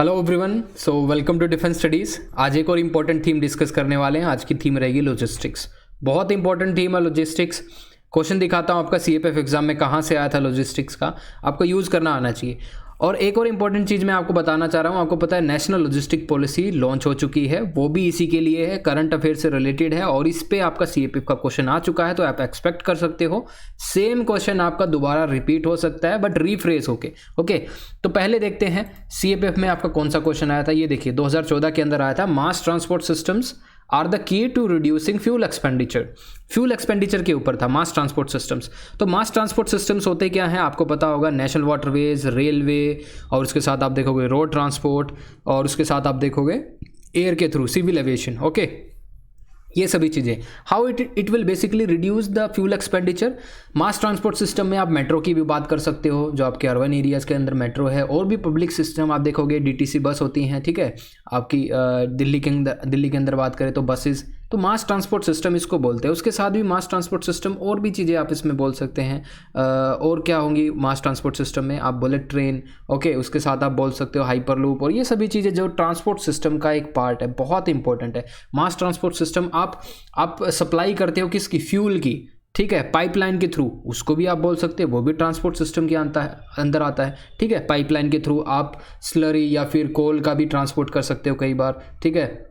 Hello everyone, so welcome to defence studies. आज एक और इम्पॉर्टेंट थीम डिस्कस करने वाले हैं। आज की थीम रहेगी लॉजिस्टिक्स। बहुत इंपॉर्टेंट थीम है लॉजिस्टिक्स। क्वेश्चन दिखाता हूँ आपका सीएपीएफ एग्जाम में कहाँ से आया था लॉजिस्टिक्स का, आपको यूज़ करना आना चाहिए। और एक और इम्पॉर्टेंट चीज़ मैं आपको बताना चाह रहा हूँ। आपको पता है नेशनल लॉजिस्टिक पॉलिसी लॉन्च हो चुकी है, वो भी इसी के लिए है, करंट अफेयर से रिलेटेड है और इस पे आपका सीएपीएफ का क्वेश्चन आ चुका है, तो आप एक्सपेक्ट कर सकते हो सेम क्वेश्चन आपका दोबारा रिपीट हो सकता है बट रीफ्रेस होके। ओके, तो पहले देखते हैं सीएपीएफ में आपका कौन सा क्वेश्चन आया था। ये देखिए 2014 के अंदर आया था, mass transport systems are the key to reducing fuel expenditure. Fuel expenditure के ऊपर था मास ट्रांसपोर्ट सिस्टम्स। तो मास ट्रांसपोर्ट सिस्टम्स होते क्या हैं आपको पता होगा, नेशनल वाटरवेज, रेलवे, और उसके साथ आप देखोगे रोड ट्रांसपोर्ट, और उसके साथ आप देखोगे एयर के थ्रू सिविल एविएशन। ओके, ये सभी चीज़ें how it will basically reduce the fuel expenditure. Mass transport system में आप मेट्रो की भी बात कर सकते हो, जो आपके अर्बन एरियाज़ के अंदर मेट्रो है, और भी पब्लिक सिस्टम आप देखोगे डीटीसी बस होती हैं, ठीक है। आपकी दिल्ली के अंदर बात करें तो बसेस, तो मास ट्रांसपोर्ट सिस्टम इसको बोलते हैं। उसके साथ भी मास ट्रांसपोर्ट सिस्टम और भी चीज़ें आप इसमें बोल सकते हैं। और क्या होंगी मास ट्रांसपोर्ट सिस्टम में, आप बुलेट ट्रेन, ओके, उसके साथ आप बोल सकते हो हाइपरलूप, और ये सभी चीज़ें जो ट्रांसपोर्ट सिस्टम का एक पार्ट है, बहुत इंपॉर्टेंट है। मास ट्रांसपोर्ट सिस्टम आप सप्लाई करते हो किसकी, फ्यूल की, ठीक है, पाइपलाइन के थ्रू, उसको भी आप बोल सकते हो, वो भी ट्रांसपोर्ट सिस्टम के अंदर आता है, ठीक है। पाइपलाइन के थ्रू आप स्लरी या फिर कोल का भी ट्रांसपोर्ट कर सकते हो कई बार, ठीक है।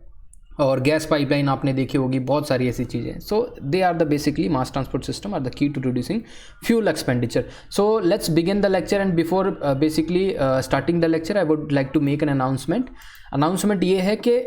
और गैस पाइपलाइन आपने देखी होगी, बहुत सारी ऐसी चीज़ें। So they are the basically mass transport system are the key to reducing fuel expenditure. So let's begin the lecture and before basically starting the lecture I would like to make an announcement ये है कि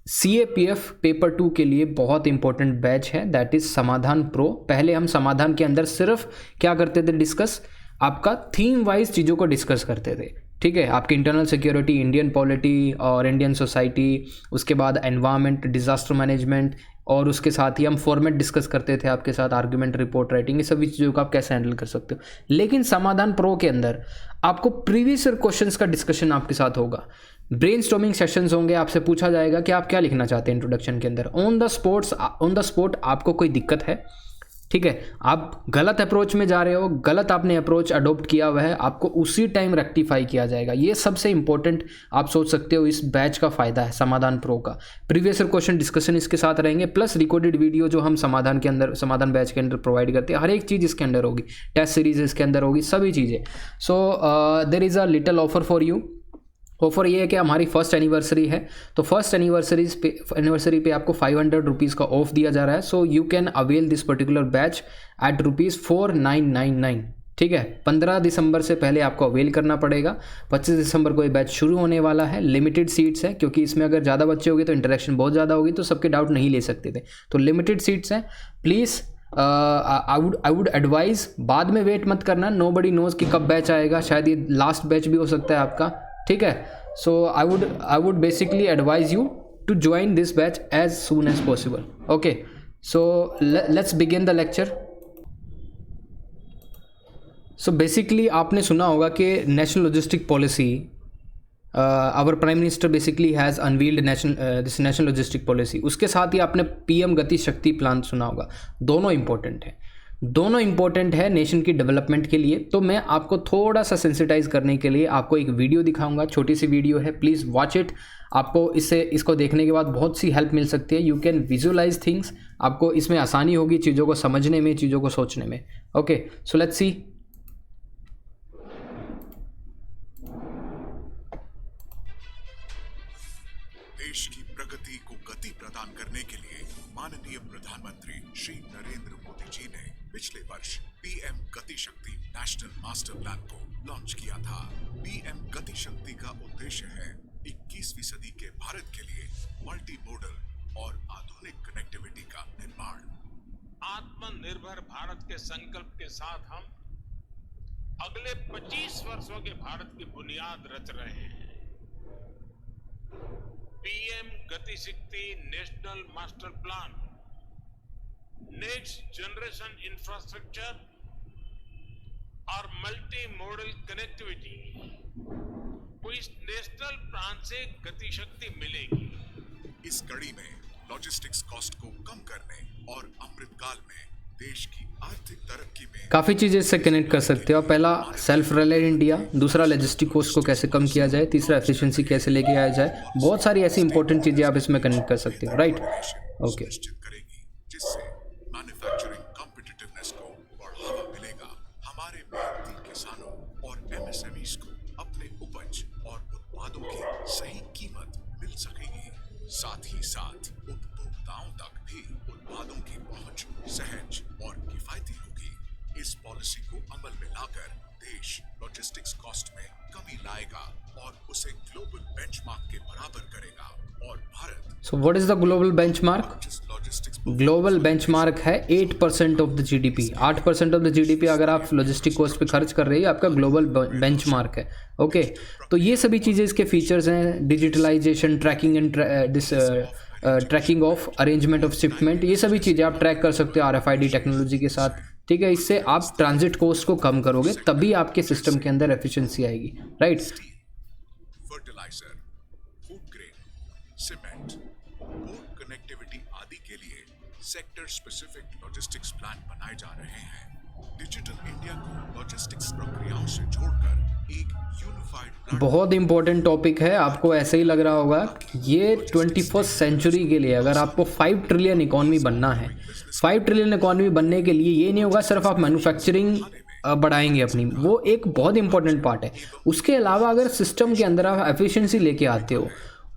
CAPF paper 2 के लिए बहुत important batch है, that is Samadhan pro. पहले हम समाधान के अंदर सिर्फ क्या करते थे, डिस्कस आपका थीम वाइज चीज़ों को डिस्कस करते थे, ठीक है। आपकी इंटरनल सिक्योरिटी, इंडियन पॉलिटी और इंडियन सोसाइटी, उसके बाद एनवायरनमेंट, डिजास्टर मैनेजमेंट, और उसके साथ ही हम फॉर्मेट डिस्कस करते थे आपके साथ, आर्गुमेंट, रिपोर्ट राइटिंग, ये सभी चीज़ों को आप कैसे हैंडल कर सकते हो। लेकिन समाधान प्रो के अंदर आपको प्रीवियस ईयर क्वेश्चंस का डिस्कशन आपके साथ होगा, ब्रेनस्टॉर्मिंग सेशंस होंगे, आपसे पूछा जाएगा कि आप क्या लिखना चाहते हैं इंट्रोडक्शन के अंदर। ऑन द स्पॉट आपको कोई दिक्कत है, ठीक है, आप गलत अप्रोच में जा रहे हो, गलत आपने अप्रोच अडोप्ट किया हुआ है, आपको उसी टाइम रेक्टिफाई किया जाएगा। ये सबसे इंपॉर्टेंट आप सोच सकते हो, इस बैच का फायदा है समाधान प्रो का। प्रीवियस ईयर क्वेश्चन डिस्कशन इसके साथ रहेंगे, प्लस रिकॉर्डेड वीडियो जो हम समाधान के अंदर, समाधान बैच के अंदर प्रोवाइड करते हैं। हर एक चीज़ इसके अंदर होगी, टेस्ट सीरीज इसके अंदर होगी, सभी चीज़ें। So there is a little offer for you. Offer ये है कि हमारी फर्स्ट एनिवर्सरी है, तो फर्स्ट एनिवर्सरी पे आपको 500 रुपीज़ का ऑफ दिया जा रहा है। So you can avail this particular batch at ₹4999, ठीक है। 15 दिसंबर से पहले आपको अवेल करना पड़ेगा। 25 दिसंबर को ये बैच शुरू होने वाला है। लिमिटेड सीट्स है, क्योंकि इसमें अगर ज़्यादा बच्चे होंगे तो इंटरेक्शन बहुत ज़्यादा होगी, तो सबके डाउट नहीं ले सकते थे, तो लिमिटेड सीट्स हैं। प्लीज़ आई वुड एडवाइज बाद में वेट मत करना, नोबडी नोज़ कि कब बैच आएगा, शायद ये लास्ट बैच भी हो सकता है आपका, ठीक है। So I would basically advise you to join this batch as soon as possible. Okay, so let's begin the lecture. So basically आपने सुना होगा कि national logistic policy, our prime minister basically has unveiled this national logistic policy. उसके साथ ही आपने PM गति शक्ति plan सुना होगा। दोनों इंपॉर्टेंट है नेशन की डेवलपमेंट के लिए। तो मैं आपको थोड़ा सा सेंसिटाइज करने के लिए आपको एक वीडियो दिखाऊंगा, छोटी सी वीडियो है, प्लीज़ वॉच इट। आपको इसको देखने के बाद बहुत सी हेल्प मिल सकती है। यू कैन विजुअलाइज थिंग्स, आपको इसमें आसानी होगी चीज़ों को समझने में, चीज़ों को सोचने में। Okay, so let's see. देश की प्रगति को गति प्रदान करने के लिए माननीय प्रधानमंत्री श्री नरेंद्र मोदी जी ने पिछले वर्ष पीएम गति शक्ति नेशनल मास्टर प्लान को लॉन्च किया था। पीएम गति शक्ति का उद्देश्य है 21वीं सदी के भारत के लिए मल्टी मॉडल और आधुनिक कनेक्टिविटी का निर्माण। आत्मनिर्भर भारत के संकल्प के साथ हम अगले 25 वर्षों के भारत की बुनियाद रच रहे हैं। पीएम गति शक्ति national master plan next generation infrastructure और मल्टी मॉडल कनेक्टिविटी को इस नेशनल प्लान से गति शक्ति मिलेगी। इस कड़ी में लॉजिस्टिक्स कॉस्ट को कम करने और अमृतकाल में देश की आर्थिक तरक्की में काफ़ी चीज़ें इससे कनेक्ट कर सकते हो। पहला सेल्फ रिलायंट इंडिया, दूसरा लॉजिस्टिक कॉस्ट को कैसे कम किया जाए, तीसरा एफिशिएंसी कैसे लेके आया जाए। बहुत सारी ऐसी इंपॉर्टेंट चीज़ें आप इसमें कनेक्ट कर सकते हो, राइट? ओके, सुनिश्चित करेगी, जिससे मैन्युफैक्चरिंग कॉम्पिटिटिवनेस को बढ़ावा मिलेगा। हमारे मेहनती किसानों और एमएसएमईज को अपने उपज और उत्पादों की सही कीमत मिल सकेगी। साथ ही साथ उपभोक्ताओं तक भी उत्पादों की पहुंच सहज और किफायती होगी। इस पॉलिसी को अमल में लाकर देश लॉजिस्टिक्स कॉस्ट में कमी लाएगा और उसे ग्लोबल बेंचमार्क के बराबर करेगा। और Bharat so what is the global benchmark? Logistics global benchmark है 8% of the GDP. 8% of the GDP अगर आप लॉजिस्टिक कॉस्ट पे खर्च कर रही है, आपका ग्लोबल बेंचमार्क है। ओके, तो ये सभी चीज़ें इसके फीचर्स हैं। Digitalisation, tracking and tracking of arrangement of shipment, ये सभी चीज़ें आप ट्रैक कर सकते हो RFID टेक्नोलॉजी के साथ। ठीक है, इससे आप ट्रांजिट कॉस्ट को कम करोगे, तभी आपके सिस्टम के अंदर एफिशिएंसी आएगी, right? Fertiliser, food grain, cement, port connectivity आदि के लिए सेक्टर स्पेसिफिक लॉजिस्टिक्स प्लान बनाए जा रहे हैं। डिजिटल इंडिया को लॉजिस्टिक्स प्रक्रियाओं से जोड़कर एक यूनिफाइड बहुत इंपॉर्टेंट टॉपिक है। आपको ऐसे ही लग रहा होगा कि ये 21st सेंचुरी के लिए अगर आपको 5 ट्रिलियन इकॉनमी बनना है, 5 ट्रिलियन इकॉनमी बनने के लिए ये नहीं होगा सिर्फ आप मैन्युफैक्चरिंग बढ़ाएंगे अपनी, वो एक बहुत इंपॉर्टेंट पार्ट है। उसके अलावा अगर सिस्टम के अंदर आप एफिशिएंसी लेके आते हो,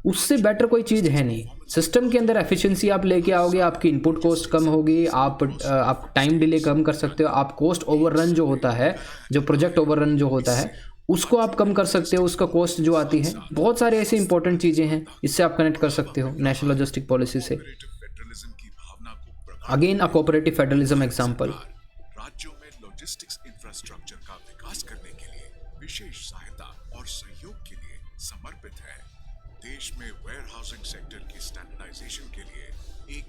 उससे बेटर कोई चीज़ है नहीं। सिस्टम के अंदर एफिशिएंसी आप लेके आओगे, आपकी इनपुट कॉस्ट कम होगी, आप टाइम डिले कम कर सकते हो, आप कॉस्ट ओवररन जो होता है, जो प्रोजेक्ट ओवररन जो होता है उसको आप कम कर सकते हो, उसका कॉस्ट जो आती है। बहुत सारे ऐसे इंपॉर्टेंट चीज़ें हैं, इससे आप कनेक्ट कर सकते हो नेशनल लॉजिस्टिक पॉलिसी से। फेडरलिज्म की भावना को प्रगाढ़ again a cooperative federalism example. राज्यों में लॉजिस्टिक्स इंफ्रास्ट्रक्चर का विकास करने के लिए विशेष सहायता और सहयोग के लिए समर्पित है। देश में वेयरहाउसिंग सेक्टर की स्टैंडर्डाइजेशन के लिए एक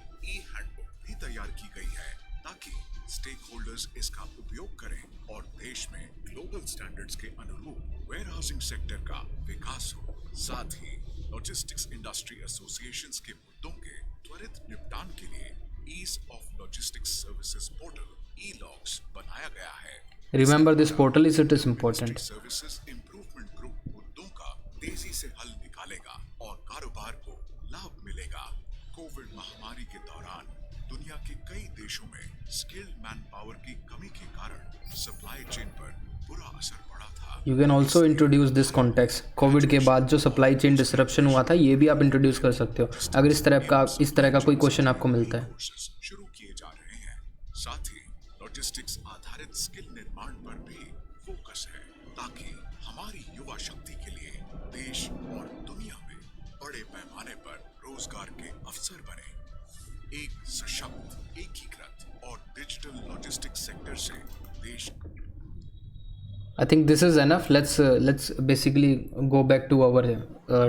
हैंडबुक भी तैयार की गई है, ताकि स्टेक होल्डर्स इसका उपयोग करें और देश में ग्लोबल स्टैंडर्ड्स के अनुरूप वेयरहाउसिंग सेक्टर का विकास हो। साथ ही लॉजिस्टिक्स इंडस्ट्री एसोसिएशंस के मुद्दों के त्वरित निपटान के लिए ease of logistics services portal E Logs बनाया गया है। Remember this portal is it is important. Services improvement group मुद्दों का तेजी से हल निकालेगा और कारोबार को लाभ मिलेगा। कोविड महामारी के दौरान दुनिया के कई देशों में स्किल्ड मैन पावर की कमी के कारण सप्लाई चेन पर बुरा असर पड़ा था। You can also introduce this context. Covid के बाद जो सप्लाई चेन डिसरप्शन हुआ था, ये भी आप इंट्रोड्यूस कर सकते हो अगर इस तरह का कोई क्वेश्चन आपको मिलता है। कोर्सेज शुरू किए जा रहे हैं। साथ ही लॉजिस्टिक्स आधारित स्किल निर्माण पर भी फोकस है, ताकि हमारी युवा शक्ति के लिए देश और दुनिया में बड़े पैमाने पर रोजगार के अवसर बने। एक सशक्त, एकीकृत और डिजिटल लॉजिस्टिक्स सेक्टर से देश। I think this is enough. Let's basically go back to our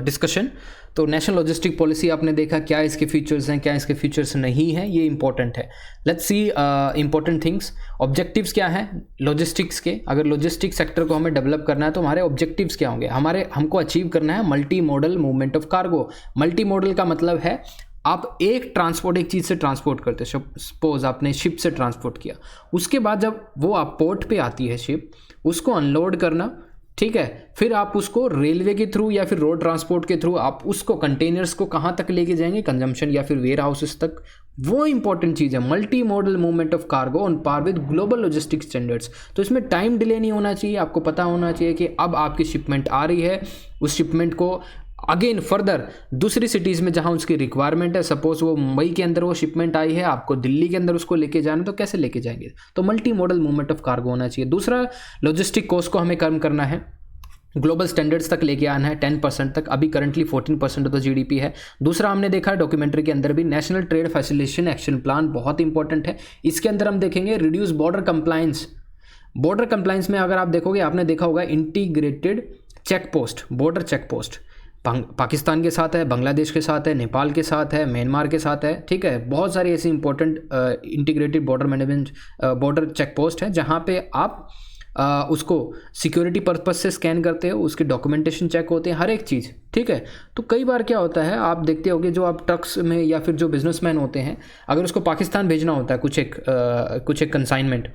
discussion. तो नेशनल लॉजिस्टिक पॉलिसी आपने देखा, क्या इसके फीचर्स हैं, क्या इसके फीचर्स नहीं हैं, ये इंपॉर्टेंट है। Let's see important things. Objectives क्या हैं लॉजिस्टिक्स के? अगर लॉजिस्टिक सेक्टर को हमें डेवलप करना है तो हमारे ऑब्जेक्टिव्स क्या होंगे? हमको अचीव करना है multi modal movement of cargo. Multi modal का मतलब है आप एक चीज़ से ट्रांसपोर्ट करते हो। सपोज आपने शिप से ट्रांसपोर्ट किया, उसके बाद जब वो आप पोर्ट पे आती है शिप, उसको अनलोड करना, ठीक है, फिर आप उसको रेलवे के थ्रू या फिर रोड ट्रांसपोर्ट के थ्रू आप उसको कंटेनर्स को कहाँ तक लेके जाएंगे, कंजम्पशन या फिर वेयर हाउसेस तक। वो इंपॉर्टेंट चीज़ है, multi modal movement of cargo on par with global logistic standards. तो इसमें टाइम डिले नहीं होना चाहिए। आपको पता होना चाहिए कि अब आपकी शिपमेंट आ रही है, उस शिपमेंट को अगेन फर्दर दूसरी सिटीज़ में जहां उसकी रिक्वायरमेंट है, सपोज वो मुंबई के अंदर वो शिपमेंट आई है, आपको दिल्ली के अंदर उसको लेके जाना, तो कैसे लेके जाएंगे? तो multi modal movement of cargo होना चाहिए। दूसरा, लॉजिस्टिक कॉस्ट को हमें कम करना है, ग्लोबल स्टैंडर्ड्स तक लेके आना है 10% तक। अभी करंटली 14% ऑफ द जीडीपी है। दूसरा, हमने देखा डॉक्यूमेंट्री के अंदर भी national trade facilitation action plan बहुत इंपॉर्टेंट है। इसके अंदर हम देखेंगे reduce border compliance. Border compliance में अगर आप देखोगे, आपने देखा होगा integrated check post, border check post Pakistan के साथ है, बांग्लादेश के साथ है, नेपाल के साथ है, म्यांमार के साथ है, ठीक है। बहुत सारी ऐसी important integrated border management border check post है, जहाँ पे आप उसको सिक्योरिटी पर्पस से स्कैन करते हो, उसके डॉक्यूमेंटेशन चेक होते हैं, हर एक चीज़, ठीक है। तो कई बार क्या होता है, आप देखते होगे जो आप ट्रक्स में या फिर जो बिजनेसमैन होते हैं, अगर उसको पाकिस्तान भेजना होता है कुछ एक कंसाइनमेंट,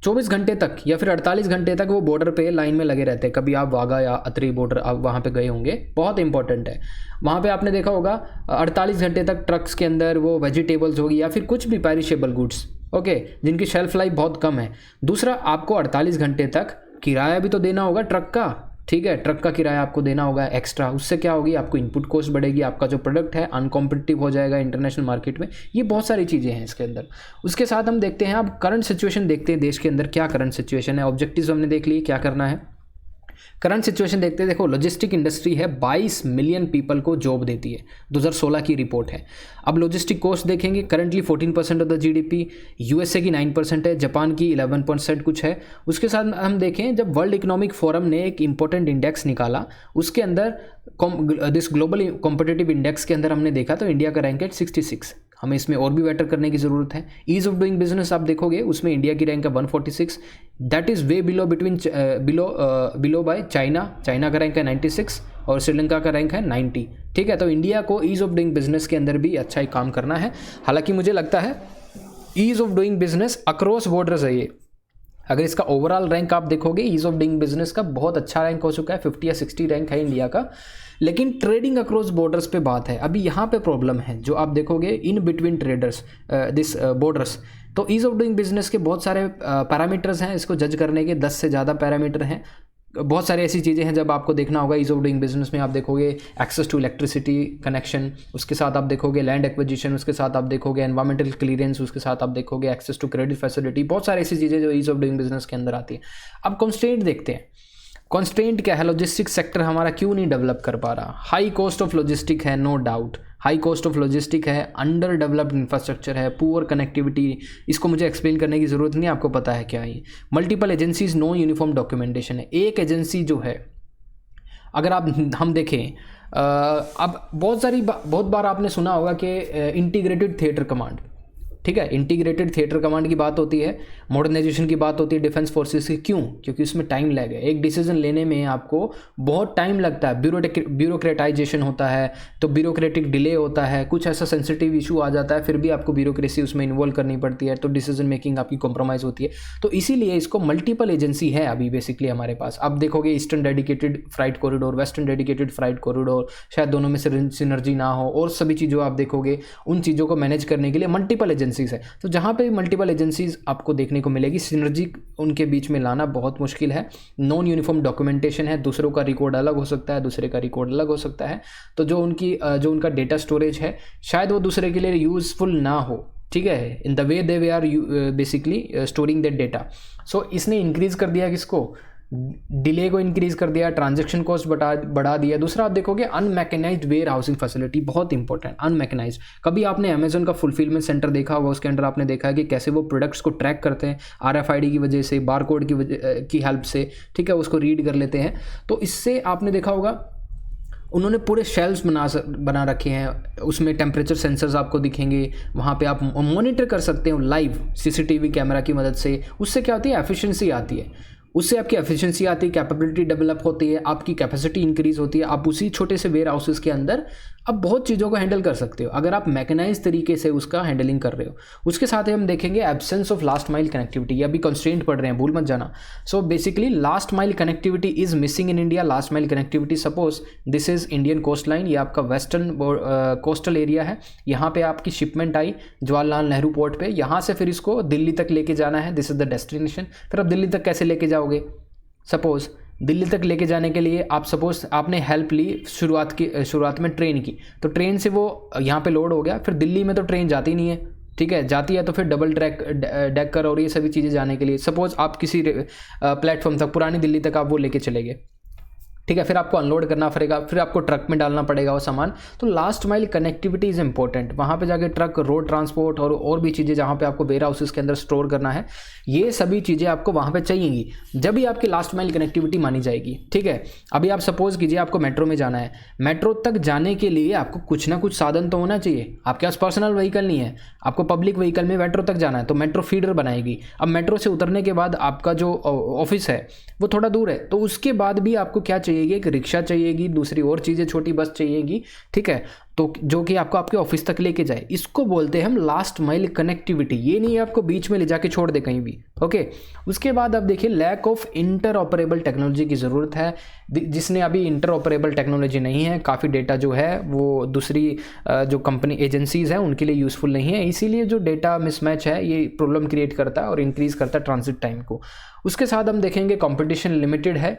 24 घंटे तक या फिर 48 घंटे तक वो बॉर्डर पे लाइन में लगे रहते हैं। कभी आप वाघा या अतरी बॉर्डर आप वहाँ पे गए होंगे, बहुत इंपॉर्टेंट है। वहाँ पे आपने देखा होगा 48 घंटे तक ट्रक्स के अंदर वो वेजिटेबल्स होगी या फिर कुछ भी पेरिशेबल गुड्स, ओके, जिनकी शेल्फ लाइफ बहुत कम है। दूसरा, आपको 48 घंटे तक किराया भी तो देना होगा ट्रक का, ठीक है, ट्रक का किराया आपको देना होगा एक्स्ट्रा। उससे क्या होगी, आपको इनपुट कॉस्ट बढ़ेगी, आपका जो प्रोडक्ट है अनकॉम्पिटिटिव हो जाएगा इंटरनेशनल मार्केट में। ये बहुत सारी चीज़ें हैं इसके अंदर। उसके साथ हम देखते हैं, अब करंट सिचुएशन देखते हैं, देश के अंदर क्या करंट सिचुएशन है। ऑब्जेक्टिव्स हमने देख लिए, क्या करना है। करंट सिचुएशन देखते हैं। देखो, लॉजिस्टिक इंडस्ट्री है 22 मिलियन पीपल को जॉब देती है, 2016 की रिपोर्ट है। अब लॉजिस्टिक कॉस्ट देखेंगे, currently 14% of the GDP, USA की 9% है, जापान की 11% कुछ है। उसके साथ हम देखें, जब वर्ल्ड इकोनॉमिक फोरम ने एक इंपॉर्टेंट इंडेक्स निकाला, उसके अंदर दिस ग्लोबल कॉम्पिटिटिव इंडेक्स के अंदर हमने देखा तो इंडिया का रैंक है 66। हमें इसमें और भी बेटर करने की ज़रूरत है। ईज ऑफ डूइंग बिजनेस आप देखोगे, उसमें इंडिया की रैंक है 146, that is way below below by China का रैंक है 96 और श्रीलंका का रैंक है 90, ठीक है। तो इंडिया को ईज ऑफ डूइंग बिजनेस के अंदर भी अच्छा ही काम करना है। हालांकि मुझे लगता है ease of doing business across borders है ये। अगर इसका ओवरऑल रैंक आप देखोगे, ईज ऑफ डूइंग बिजनेस का बहुत अच्छा रैंक हो चुका है, 50 या 60 रैंक है इंडिया का। लेकिन ट्रेडिंग अक्रॉस बॉर्डर्स पे बात है, अभी यहाँ पे प्रॉब्लम है। जो आप देखोगे in between traders this borders, तो ईज ऑफ डूइंग बिजनेस के बहुत सारे पैरामीटर्स हैं इसको जज करने के, 10 से ज़्यादा पैरामीटर हैं। बहुत सारी ऐसी चीज़ें हैं जब आपको देखना होगा ईज ऑफ डूइंग बिजनेस में। आप देखोगे एक्सेस टू इलेक्ट्रिसिटी कनेक्शन, उसके साथ आप देखोगे लैंड एक्विजिशन, उसके साथ आप देखोगे एनवायरमेंटल क्लियरेंस, उसके साथ आप देखोगे एक्सेस टू क्रेडिट फैसिलिटी, बहुत सारी ऐसी चीज़ें जो ईज ऑफ डूइंग बिजनेस के अंदर आती है। अब कॉन्स्ट्रेंट देखते हैं, कॉन्स्ट्रेंट क्या है, लॉजिस्टिक सेक्टर हमारा क्यों नहीं डेवलप कर पा रहा। हाई कॉस्ट ऑफ लॉजिस्टिक है, no doubt, high cost of logistic है, अंडर डेवलप्ड इंफ्रास्ट्रक्चर है, पुअर कनेक्टिविटी, इसको मुझे एक्सप्लेन करने की ज़रूरत नहीं, आपको पता है क्या है। Multiple agencies, no uniform documentation है। एक एजेंसी जो है, अगर हम देखें, अब बहुत बार आपने सुना होगा कि इंटीग्रेटेड थिएटर कमांड, ठीक है, इंटीग्रेटेड थिएटर कमांड की बात होती है, मॉडर्नाइजेशन की बात होती है डिफेंस फोर्सेस की। क्यों? क्योंकि उसमें टाइम लग है, एक डिसीजन लेने में आपको बहुत टाइम लगता है, ब्यूरोक्रेटाइजेशन होता है, तो ब्यूरोक्रेटिक डिले होता है, कुछ ऐसा सेंसिटिव इशू आ जाता है, फिर भी आपको ब्यूरोक्रेसी उसमें इन्वॉल्व करनी पड़ती है, तो डिसीजन मेकिंग आपकी कॉम्प्रोमाइज़ होती है। तो इसीलिए इसको मल्टीपल एजेंसी है अभी बेसिकली हमारे पास। आप देखोगे eastern dedicated freight corridor, western dedicated freight corridor, शायद दोनों में से सिनर्जी ना हो, और सभी चीज़ों आप देखोगे उन चीज़ों को मैनेज करने के लिए मल्टीपल एजेंसीज है। तो जहाँ पे मल्टीपल एजेंसीज आपको देखने को मिलेगी, सिनर्जी उनके बीच में लाना बहुत मुश्किल है। नॉन यूनिफॉर्म डॉक्यूमेंटेशन है, दूसरों का रिकॉर्ड अलग हो सकता है, दूसरे का रिकॉर्ड अलग हो सकता है, तो जो उनका डेटा स्टोरेज है शायद वो दूसरे के लिए यूजफुल ना हो, ठीक है, in the way they way are basically storing that data. So इसने इंक्रीज कर दिया किसको, डिले को इंक्रीज कर दिया, ट्रांजैक्शन कॉस्ट बढ़ा दिया। दूसरा आप देखोगे अनमैकेनाइज्ड वेयर हाउसिंग फैसिलिटी, बहुत इंपॉर्टेंट, अनमैकेनाइज्ड। कभी आपने अमेजन का फुलफिलमेंट सेंटर देखा होगा, उसके अंदर आपने देखा है कि कैसे वो प्रोडक्ट्स को ट्रैक करते हैं RFID की वजह से, बारकोड की हेल्प से, ठीक है, उसको रीड कर लेते हैं। तो इससे आपने देखा होगा उन्होंने पूरे शेल्व्स बना रखे हैं, उसमें टेम्परेचर सेंसर्स आपको दिखेंगे, वहाँ पे आप मॉनिटर कर सकते हो लाइव CCTV कैमरा की मदद से। उससे क्या होती है, एफिशिएंसी आती है, उससे आपकी एफिशिएंसी आती है, कैपेबिलिटी डेवलप होती है, आपकी कैपेसिटी इंक्रीज होती है। आप उसी छोटे से वेयर हाउसेस के अंदर अब बहुत चीज़ों को हैंडल कर सकते हो अगर आप मैकेनाइज तरीके से उसका हैंडलिंग कर रहे हो। उसके साथ ही हम देखेंगे absence of last mile connectivity, ये अभी कंस्ट्रेंट पढ़ रहे हैं, भूल मत जाना। So basically last mile connectivity is missing in India. Last mile connectivity, suppose this is Indian coast line, ये आपका वेस्टर्न कोस्टल एरिया है, यहाँ पे आपकी शिपमेंट आई जवाहरलाल नेहरू पोर्ट पे, यहाँ से फिर इसको दिल्ली तक लेके जाना है, दिस इज द डेस्टिनेशन। फिर आप दिल्ली तक कैसे लेके जाओगे, सपोज दिल्ली तक लेके जाने के लिए आप सपोज आपने हेल्प ली शुरुआत में ट्रेन की, तो ट्रेन से वो यहाँ पे लोड हो गया, फिर दिल्ली में तो ट्रेन जाती नहीं है, ठीक है, जाती है तो फिर डबल डेकर और ये सभी चीज़ें जाने के लिए सपोज आप किसी प्लेटफॉर्म तक, पुरानी दिल्ली तक आप वो लेके चले गए, ठीक है, फिर आपको अनलोड करना पड़ेगा, फिर आपको ट्रक में डालना पड़ेगा वो सामान। तो last mile connectivity is important. वहाँ पे जाके ट्रक, रोड ट्रांसपोर्ट और भी चीज़ें जहाँ पे आपको वेयर हाउसेस के अंदर स्टोर करना है, ये सभी चीज़ें आपको वहाँ पे चाहिएगी, जब भी आपकी लास्ट माइल कनेक्टिविटी मानी जाएगी। ठीक है, अभी आप सपोज कीजिए आपको मेट्रो में जाना है, मेट्रो तक जाने के लिए आपको कुछ ना कुछ साधन तो होना चाहिए। आपके पास पर्सनल व्हीकल नहीं है, आपको पब्लिक व्हीकल में मेट्रो तक जाना है, तो मेट्रो फीडर बनाएगी। अब मेट्रो से उतरने के बाद आपका जो ऑफिस है वो थोड़ा दूर है, तो उसके बाद भी आपको क्या चाहिएगी, एक रिक्शा चाहिएगी, दूसरी और चीज़ें, छोटी बस चाहिएगी। ठीक है, तो जो कि आपको आपके ऑफिस तक लेके जाए, इसको बोलते हैं हम लास्ट माइल कनेक्टिविटी। ये नहीं है आपको बीच में ले जाके छोड़ दे कहीं भी। ओके, उसके बाद आप देखिए lack of inter operable technology की ज़रूरत है। जिसने अभी इंटर ऑपरेबल टेक्नोलॉजी नहीं है, काफ़ी डेटा जो है वो दूसरी जो कंपनी एजेंसीज़ हैं उनके लिए यूज़फुल नहीं है, इसीलिए जो डेटा मिसमैच है ये प्रॉब्लम क्रिएट करता है और इंक्रीज़ करता है ट्रांजिट टाइम को। उसके साथ हम देखेंगे कंपटीशन लिमिटेड है,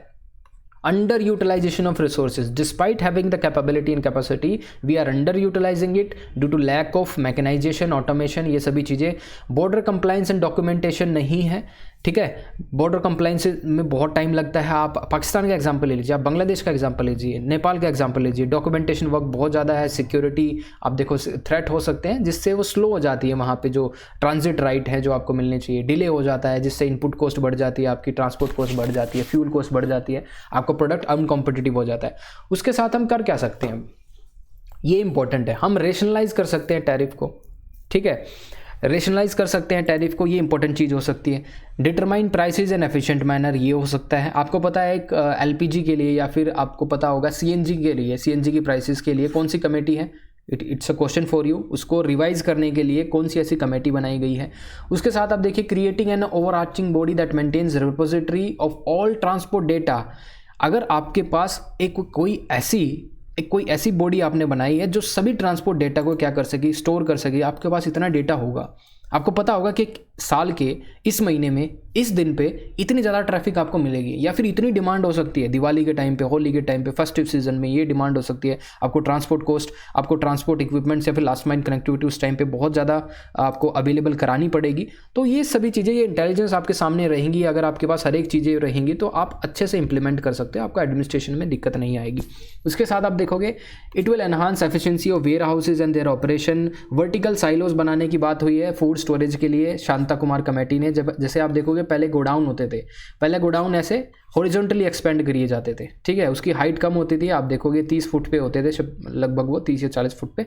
underutilization of resources. Despite having the capability and capacity, we are underutilizing it due to lack of mechanization, automation, ये सभी चीज़ें। border compliance and documentation नहीं है। ठीक है, बॉर्डर कंप्लाइंस में बहुत टाइम लगता है। आप पाकिस्तान का एग्जांपल ले लीजिए, आप बांग्लादेश का एग्जांपल लीजिए, नेपाल का एग्जांपल लीजिए, डॉक्यूमेंटेशन वर्क बहुत ज़्यादा है, सिक्योरिटी आप देखो थ्रेट हो सकते हैं जिससे वो स्लो हो जाती है। वहाँ पे जो ट्रांजिट राइट है जो आपको मिलने चाहिए, डिले हो जाता है, जिससे इनपुट कॉस्ट बढ़ जाती है, आपकी ट्रांसपोर्ट कॉस्ट बढ़ जाती है, फ्यूल कॉस्ट बढ़ जाती है, आपका प्रोडक्ट अनकॉम्पिटिटिव हो जाता है। उसके साथ हम कर क्या सकते हैं, ये इंपॉर्टेंट है, हम रेशनलाइज कर सकते हैं टैरिफ को। ठीक है, रेशनलाइज कर सकते हैं टैरिफ को, ये इंपॉर्टेंट चीज़ हो सकती है। Determine prices in efficient manner, ये हो सकता है। आपको पता है एक एलपीजी के लिए या फिर आपको पता होगा सीएनजी के लिए, सीएनजी की प्राइसेस के लिए कौन सी कमेटी है, it's a question for you. उसको रिवाइज करने के लिए कौन सी ऐसी कमेटी बनाई गई है। उसके साथ आप देखिए creating an overarching body that maintains repository of all transport data. अगर आपके पास कोई ऐसी बॉडी आपने बनाई है जो सभी ट्रांसपोर्ट डेटा को क्या कर सके, स्टोर कर सके, आपके पास इतना डेटा होगा, आपको पता होगा कि साल के इस महीने में इस दिन पे इतनी ज़्यादा ट्रैफिक आपको मिलेगी, या फिर इतनी डिमांड हो सकती है दिवाली के टाइम पे, होली के टाइम पे, फेस्टिव सीजन में ये डिमांड हो सकती है। आपको ट्रांसपोर्ट कॉस्ट, आपको ट्रांसपोर्ट इक्विपमेंट्स या फिर लास्ट माइल कनेक्टिविटी उस टाइम पे बहुत ज़्यादा आपको अवेलेबल करानी पड़ेगी। तो ये सभी चीज़ें, ये इंटेलिजेंस आपके सामने रहेंगी। अगर आपके पास हर एक चीज़ें रहेंगी तो आप अच्छे से इंप्लीमेंट कर सकते हो, आपको एडमिनिस्ट्रेशन में दिक्कत नहीं आएगी। उसके साथ आप देखोगे it will enhance efficiency of warehouses and their operation. Vertical silos बनाने की बात हुई है फूड स्टोरेज के लिए शांता कुमार कमेटी ने। जैसे आप देखोगे पहले गोडाउन होते थे, पहले गोडाउन ऐसे हॉरिजॉन्टली एक्सपेंड किए जाते थे। ठीक है, उसकी हाइट कम होती थी, आप देखोगे 30 फुट पे होते थे लगभग, वो 30 या 40 फुट पे।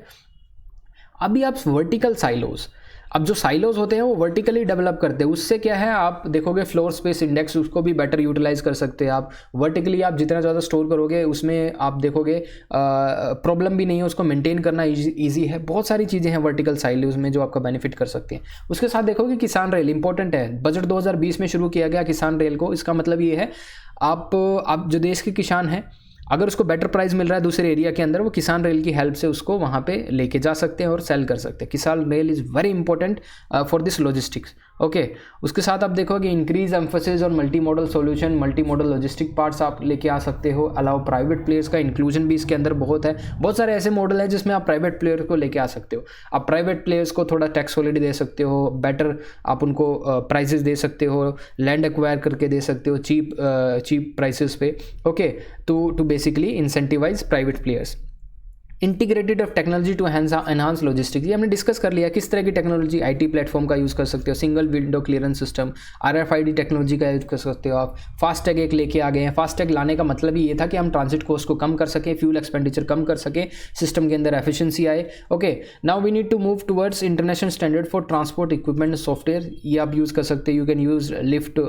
अभी आप वर्टिकल साइलोज, अब जो साइलोज होते हैं वो वर्टिकली डेवलप करते हैं। उससे क्या है, आप देखोगे फ्लोर स्पेस इंडेक्स उसको भी बेटर यूटिलाइज कर सकते हैं आप। वर्टिकली आप जितना ज़्यादा स्टोर करोगे उसमें आप देखोगे प्रॉब्लम भी नहीं है, उसको मेंटेन करना ईजी है। बहुत सारी चीज़ें हैं वर्टिकल साइलोज में जो आपका बेनिफिट कर सकते हैं। उसके साथ देखोगे किसान रेल इंपॉर्टेंट है। बजट 2020 में शुरू किया गया किसान रेल को। इसका मतलब ये है आप जो देश के किसान हैं, अगर उसको बेटर प्राइस मिल रहा है दूसरे एरिया के अंदर, वो किसान रेल की हेल्प से उसको वहाँ पे लेके जा सकते हैं और सेल कर सकते हैं। किसान rail is very important for this logistics. Okay, उसके साथ आप देखोगे इंक्रीज एम्फोसिस और multi modal solution, multi modal logistic parts आप लेके आ सकते हो। अलाउ प्राइवेट प्लेयर्स का इंक्लूजन भी इसके अंदर बहुत है। बहुत सारे ऐसे मॉडल हैं जिसमें आप प्राइवेट प्लेयर को लेके आ सकते हो। आप प्राइवेट प्लेयर्स को थोड़ा टैक्स हॉलिडे दे सकते हो, बेटर आप उनको प्राइजेस दे सकते हो, लैंड एक्वायर करके दे सकते हो चीप प्राइसेस पे। Okay, to basically incentivise private players. Integrated of technology to enhance logistics, ये हमने डिस्कस कर लिया किस तरह की टेक्नोलॉजी आईटी प्लेटफॉर्म का यूज़ कर सकते हो। Single window clearance system, RFID technology का यूज़ कर सकते हो आप। फास्टैग एक लेके आ गए हैं। फास्टैग लाने का मतलब ही ये था कि हम ट्रांजिट कॉस्ट को कम कर सकें, फ्यूल एक्सपेंडिचर कम कर सकें, सिस्टम के अंदर एफिशिएंसी आए। Okay, now we need to move towards international standard for transport equipment software, ये आप यूज़ कर सकते हैं। You can use lift,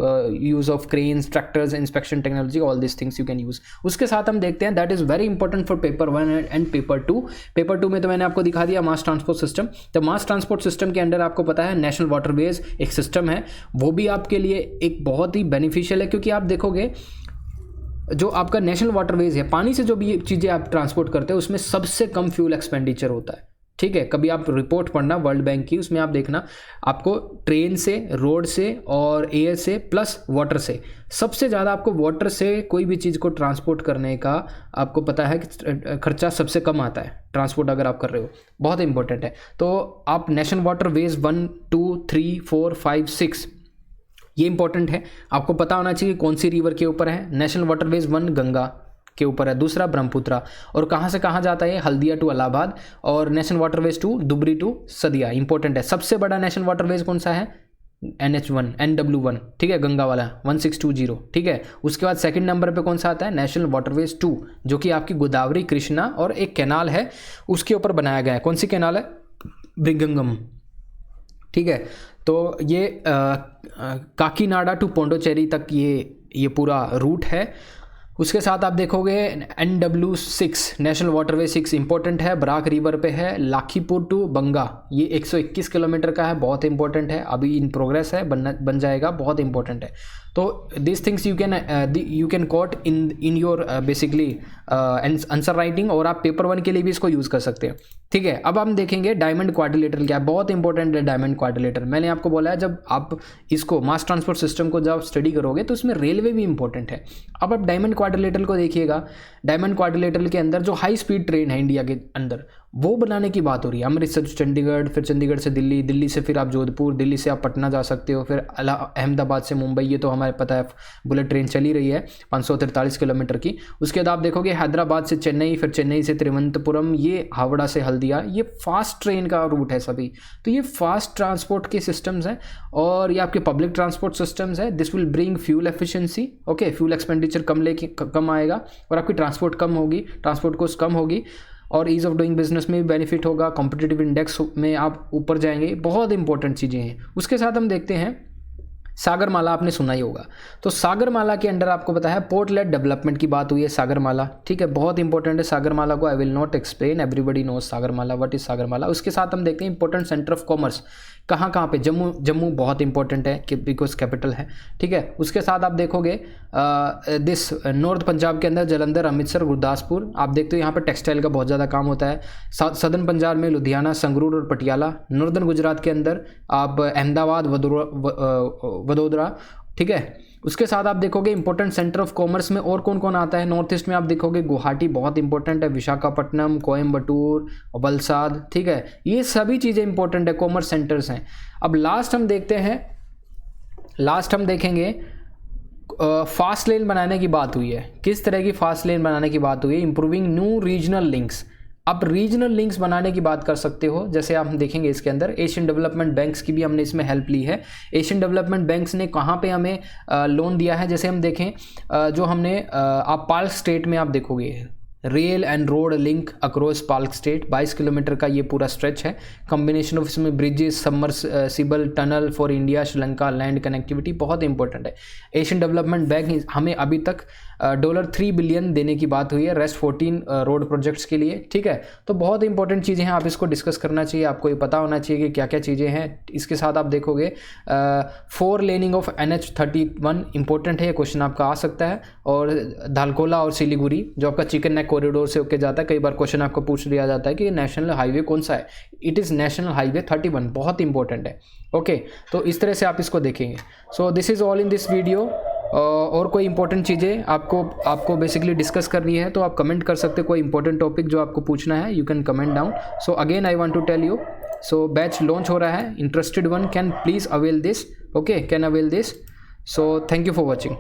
use of cranes, tractors, inspection technology, all this things you can use. उसके साथ हम देखते हैं that is very important for paper 1 and paper 2। Paper 2 में तो मैंने आपको दिखा दिया मास ट्रांसपोर्ट सिस्टम। तो मास ट्रांसपोर्ट सिस्टम के अंडर आपको पता है नेशनल वाटरवेज एक सिस्टम है, वो भी आपके लिए एक बहुत ही बेनिफिशियल है, क्योंकि आप देखोगे जो आपका नेशनल वाटरवेज है, पानी से जो भी चीज़ें आप ट्रांसपोर्ट करते हो उसमें सबसे कम फ्यूल एक्सपेंडिचर होता है। ठीक है, कभी आप रिपोर्ट पढ़ना वर्ल्ड बैंक की, उसमें आप देखना आपको ट्रेन से, रोड से और एयर से प्लस वाटर से, सबसे ज़्यादा आपको वाटर से कोई भी चीज़ को ट्रांसपोर्ट करने का आपको पता है कि खर्चा सबसे कम आता है ट्रांसपोर्ट अगर आप कर रहे हो। बहुत इंपॉर्टेंट है। तो आप नेशनल वाटरवेज 1, 2, 3, 4, 5, 6 ये इंपॉर्टेंट है। आपको पता होना चाहिए कौन सी रिवर के ऊपर है। नेशनल वाटरवेज 1 गंगा, के ऊपर है, दूसरा ब्रह्मपुत्रा। और कहाँ से कहाँ जाता है, हल्दिया टू इलाहाबाद, और national waterways to Dhubri to Sadiya, important है। सबसे बड़ा नेशनल वाटरवेज कौन सा है, NH1 NW1, ठीक है, गंगा वाला 1620, ठीक है। उसके बाद सेकंड नंबर पे कौन सा आता है, नेशनल वाटरवेज 2, जो कि आपकी गोदावरी, कृष्णा और एक कैनाल है उसके ऊपर बनाया गया है। कौन सी कैनाल है, ब्रिगंगम, ठीक है। तो ये काकीनाडा टू पोंडोचेरी तक ये पूरा रूट है। उसके साथ आप देखोगे NW6 नेशनल वाटरवे 6 इंपॉर्टेंट है, बराक रिवर पे है। लाखीपुर टू बंगा ये 121 किलोमीटर का है, बहुत इंपॉर्टेंट है, अभी इन प्रोग्रेस है, बन जाएगा, बहुत इंपॉर्टेंट है। तो this things you can coat in your basically answer writing, और आप पेपर 1 के लिए भी इसको यूज़ कर सकते हैं, ठीक है। अब हम देखेंगे डायमंड क्वाड्रिलेटरल क्या है, बहुत इंपॉर्टेंट है डायमंड क्वाड्रिलेटरल। मैंने आपको बोला है जब आप इसको मास ट्रांसपोर्ट सिस्टम को जब स्टडी करोगे तो उसमें रेलवे भी इंपॉर्टेंट है। अब आप डायमंड क्वाड्रिलेटरल को देखिएगा, डायमंड क्वाड्रिलेटरल के अंदर जो हाई स्पीड ट्रेन है इंडिया के अंदर, वो बनाने की बात हो रही है। अमृतसर से चंडीगढ़, फिर चंडीगढ़ से दिल्ली, दिल्ली से फिर आप जोधपुर, दिल्ली से आप पटना जा सकते हो, फिर अहमदाबाद से मुंबई, ये तो हमारे पता है बुलेट ट्रेन चली रही है 543 किलोमीटर की। उसके बाद आप देखोगे हैदराबाद से चेन्नई, फिर चेन्नई से तिरुवनंतपुरम, ये हावड़ा से हल्दिया, ये फास्ट ट्रेन का रूट है सभी। तो ये फास्ट ट्रांसपोर्ट के सिस्टम्स हैं और ये आपके पब्लिक ट्रांसपोर्ट सिस्टम्स है। This will bring fuel efficiency, okay, fuel expenditure कम आएगा और आपकी ट्रांसपोर्ट कम होगी, ट्रांसपोर्ट कॉस्ट कम होगी, और ईज़ ऑफ डूइंग बिजनेस में भी बेनिफिट होगा, कॉम्पिटिटिव इंडेक्स में आप ऊपर जाएंगे, बहुत इंपॉर्टेंट चीज़ें हैं। उसके साथ हम देखते हैं सागरमाला, आपने सुना ही होगा। तो सागरमाला के अंडर आपको पता है पोर्ट लेड डेवलपमेंट की बात हुई है, सागरमाला, ठीक है, बहुत इंपॉर्टेंट है सागरमाला को। I will not explain, everybody knows Sagarmala, what is Sagarmala. उसके साथ हम देखते हैं इंपॉर्टेंट सेंटर ऑफ कॉमर्स कहाँ पे, जम्मू बहुत इंपॉर्टेंट है बिकॉज कैपिटल है, ठीक है। उसके साथ आप देखोगे दिस नॉर्थ पंजाब के अंदर जलंधर, अमृतसर, गुरदासपुर, आप देखते हो यहाँ पर टेक्सटाइल का बहुत ज़्यादा काम होता है। सदर्न पंजाब में लुधियाना, संगरूर और पटियाला। नॉर्दर्न गुजरात के अंदर आप अहमदाबाद, वडोदरा, ठीक है। उसके साथ आप देखोगे इंपॉर्टेंट सेंटर ऑफ कॉमर्स में और कौन कौन आता है, नॉर्थ ईस्ट में आप देखोगे गुवाहाटी बहुत इंपॉर्टेंट है, विशाखापट्टनम, कोयम्बटूर, वलसाड, ठीक है, ये सभी चीज़ें इंपॉर्टेंट है, कॉमर्स सेंटर्स हैं। अब लास्ट हम देखेंगे फास्ट लेन बनाने की बात हुई है। किस तरह की फास्ट लेन बनाने की बात हुई है, इंप्रूविंग न्यू रीजनल लिंक्स। आप रीजनल लिंक्स बनाने की बात कर सकते हो, जैसे आप देखेंगे इसके अंदर एशियन डेवलपमेंट बैंक्स की भी हमने इसमें हेल्प ली है। एशियन डेवलपमेंट बैंक्स ने कहाँ पे हमें लोन दिया है, जैसे हम देखें जो हमने आप पाल्क स्टेट में आप देखोगे rail and road link across Palk state, 22 kilometre का ये पूरा स्ट्रेच है। कॉम्बिनेशन ऑफ इसमें bridges, submersible tunnel for India Sri Lanka land connectivity, बहुत इंपॉर्टेंट है। एशियन डेवलपमेंट बैंक हमें अभी तक $3 बिलियन देने की बात हुई है, रेस्ट 14 रोड प्रोजेक्ट्स के लिए, ठीक है। तो बहुत इंपॉर्टेंट चीज़ें हैं, आप इसको डिस्कस करना चाहिए, आपको ये पता होना चाहिए कि क्या क्या चीज़ें हैं। इसके साथ आप देखोगे 4 लेनिंग ऑफ NH31 इंपॉर्टेंट है, ये क्वेश्चन आपका आ सकता है। और धालकोला और सिलीगुड़ी जो आपका चिकन नेक कॉरिडोर से होके जाता है, कई बार क्वेश्चन आपको पूछ लिया जाता है कि नेशनल हाईवे कौन सा है, इट इज़ नेशनल हाईवे 31, बहुत इंपॉर्टेंट है, ओके। तो इस तरह से आप इसको देखेंगे। So this is all in this video. और कोई इंपॉर्टेंट चीज़ें आपको बेसिकली डिस्कस करनी है तो आप कमेंट कर सकते हो, कोई इंपॉर्टेंट टॉपिक जो आपको पूछना है, you can comment down. So again I want to tell you, so batch launch हो रहा है, interested one can please avail this, okay, can avail this. So thank you for watching.